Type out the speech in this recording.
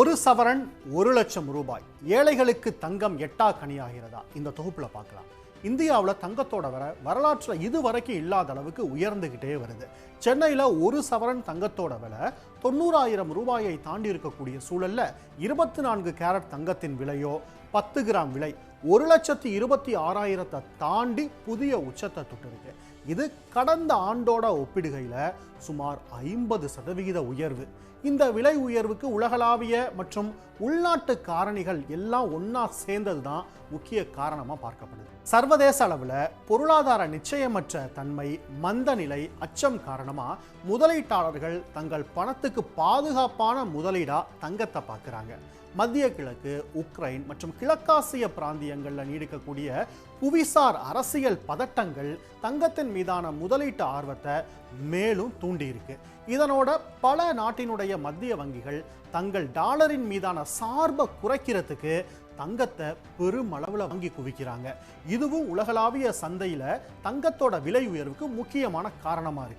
ஒரு சவரன் 1,00,000 ரூபாய் ஏழைகளுக்கு தங்கம் எட்டா கனியாகிறதா? இந்த தொகுப்புல பார்க்கலாம். இந்தியாவில் தங்கத்தோட வரலாற்றில் இதுவரைக்கும் இல்லாத அளவுக்கு உயர்ந்துகிட்டே வருது. சென்னையில் ஒரு சவரன் தங்கத்தோட விலை 90,000 ரூபாயை தாண்டி இருக்கக்கூடிய சூழல்ல 24 கேரட் தங்கத்தின் விலையோ 10 கிராம் விலை 1,26,000 தாண்டி புதிய உச்சத்தை தொட்டிருக்கு. இது கடந்த ஆண்டோட ஒப்பிடுகையில் சுமார் 50% உயர்வு. இந்த விலை உயர்வுக்கு உலகளாவிய மற்றும் உள்நாட்டு காரணிகள் எல்லாம் ஒன்னா சேர்ந்தது தான் முக்கிய காரணமாக பார்க்கப்படுது. சர்வதேச அளவில் பொருளாதார நிச்சயமற்ற தன்மை, மந்த நிலை, அச்சம் காரணமாக முதலீட்டாளர்கள் தங்கள் பணத்துக்கு பாதுகாப்பான முதலீடா தங்கத்தை பார்க்குறாங்க. மத்திய கிழக்கு, உக்ரைன் மற்றும் கிழக்காசிய பிராந்தியங்களில் நீடிக்கக்கூடிய புவிசார் அரசியல் பதட்டங்கள் தங்கத்தின் மீதான முதலீட்டு ஆர்வத்தை மேலும் தூண்டியிருக்கு. இதனோட பல நாட்டினுடைய மத்திய வங்கிகள் தங்கள் டாலரின் மீதான சார்பை குறைக்கிறதுக்கு தங்கத்தை பெருமளவில் வாங்கி குவிக்கிறாங்க. இதுவும் உலகளாவிய சந்தையில் தங்கத்தோட விலை உயர்வுக்கு முக்கியமான காரணமாக இருக்கு.